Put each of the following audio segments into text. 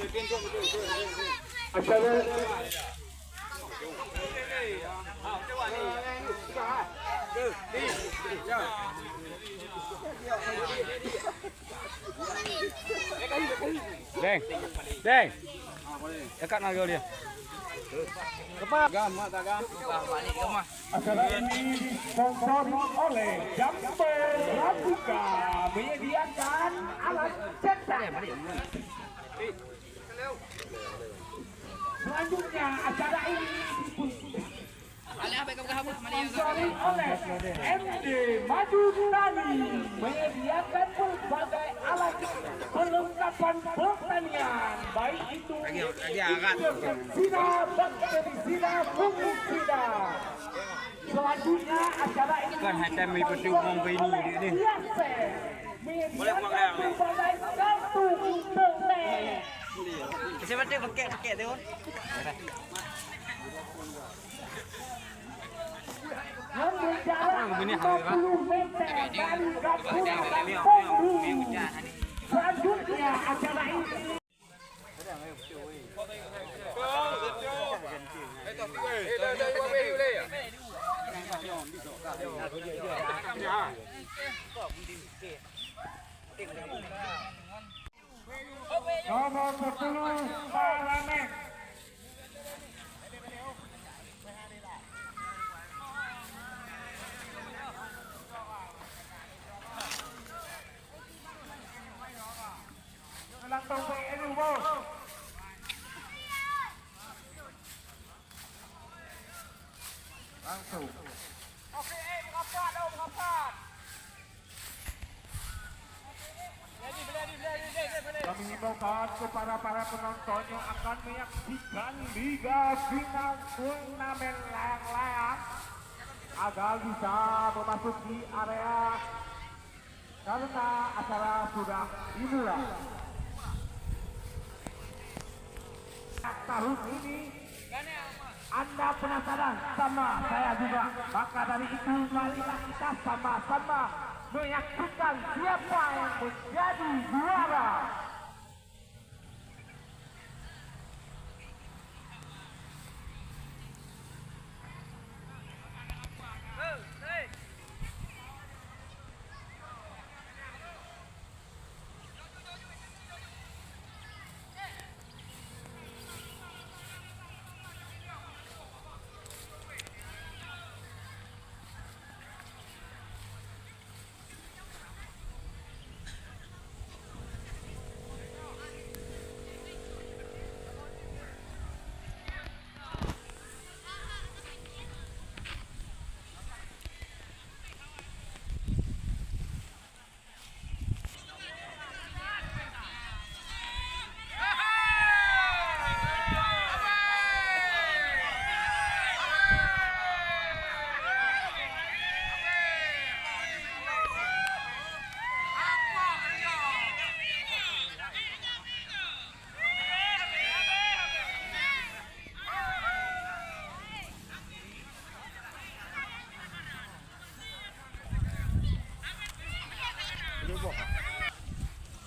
Acara Deng. Deng. Dekat naga dia. Cepat. Gam, mak tak gam. Balik ke rumah. acara ini disponsori oleh Jambe Pramuka menyediakan alat cetak. Selanjutnya acara ini disponsori oleh MD Maju Tani menyediakan berbagai alat perlengkapan pertanian baik itu insektisida, bakterisida, fungisida. Selanjutnya acara ini Kan hatam ikuti umum ini ni. menyediakan berbagai kartu internet. Siapa tu pakai tu? Namun jarak 50 meter dari kampung Kampung. Selanjutnya acara ini nomor 10 Parlemen. Langsung PNU bos. Langsung. Oke, merapat. Kami himbaukan kepada para penonton yang akan menyaksikan Liga Final Turnamen layang-layang agar bisa memasuki area karena acara sudah dimulai. Tahun ini Anda penasaran sama saya juga, maka dari itu marilah kita sama-sama menyaksikan siapa yang menjadi juara.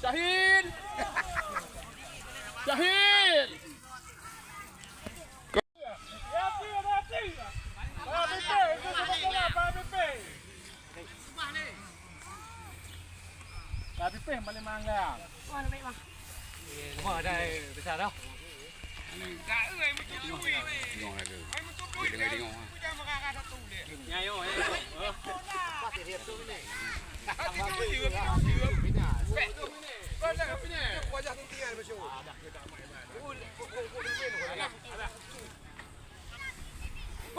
Syahil. Syahil. Tapi pe balik mangga. Mana baik bang? Rumah ada besar dah. Tak euy macam tu weh. Tengok lagi. Ai macam tu. Tengok. Jangan makan satu dia. Ayo. Pasti dia tu ni. Apa dia? Kau nak apa ni? Wajah tinggal macam. Ada ke tak mai mai.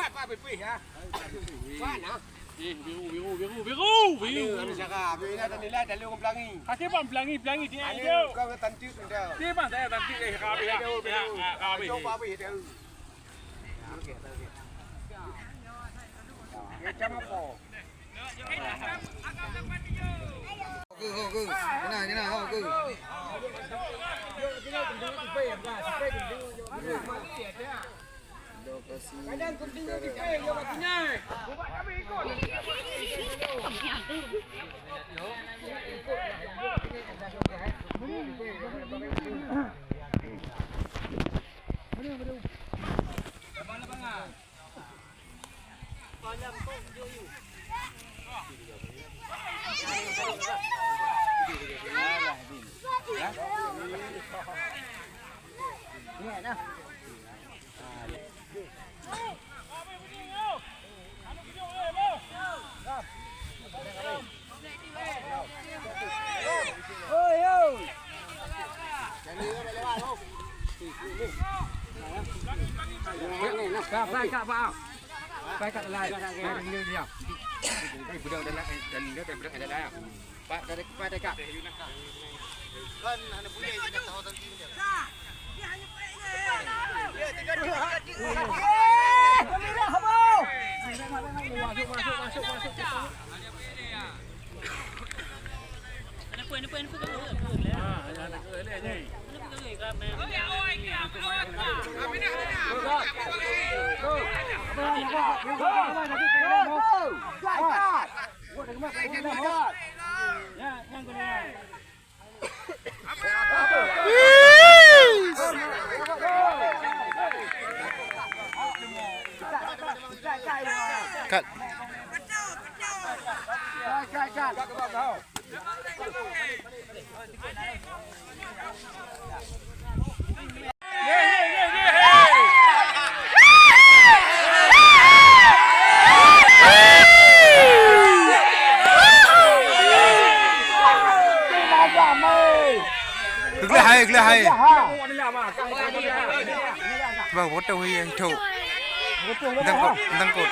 Pak bepi ya. Mana? Biru. Ada cakap. Bila dah nilai dah lu pelangi. Kasih bang pelangi dia. Kau tantik dah. Dia bang saya tantik kabi ya. Kabi. Coba apa dia? Okey. Macam apa? Kadang continue di pay yo katanya. Buat kami ikut. Cut. Cực là hay. Vâng, bố trâu hay thủ. Tăng cột.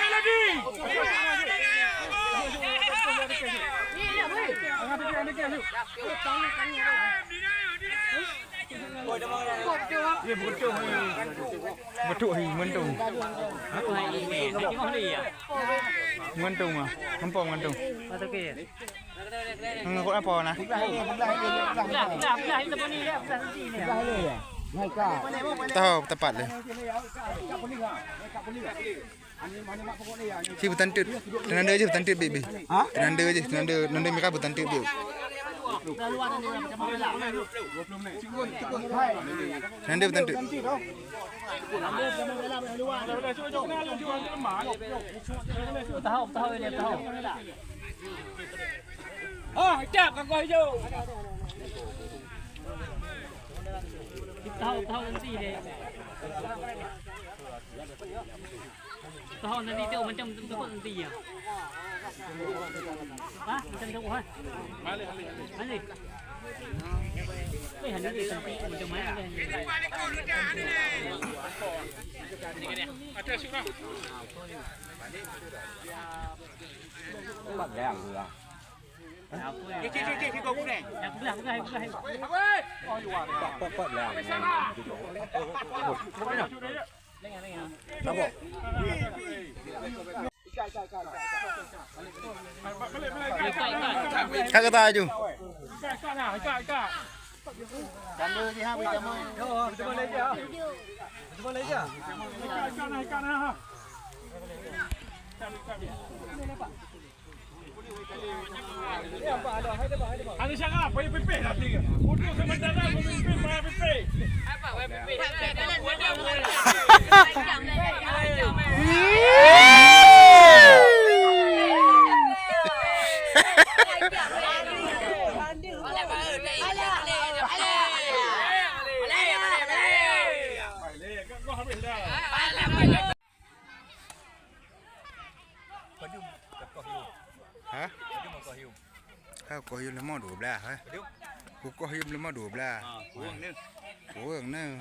Một trụ hình nguyên trùng. Nguyên trùng à? Không phong nguyên trùng. Kok apa nah? Tahu tepat deh. Si butan tut. Tenanda aja butan tut bibi. Tenanda aja, tenanda mereka butan tut bibi. Tenanda butan tut. Chạm các coi vô. Tahu nanti deh. Tahu nanti tu macam tempat nanti ya. Hah? Macam tu kan? Balik. Eh, hendak di tempat macam mana kan? Ada sudah. Bắt đèn rồi. Cái con này. Bukan. Bắt đèn. Kagak tahu ju. Ada siapa? Pergi pepe nanti. Untuk sementara pemimpin para pepe. Apa? Pepe. Hả? Sao có hiu là mò đủ bla hả? Cô có hiu là mò đủ bla. Uống nữa.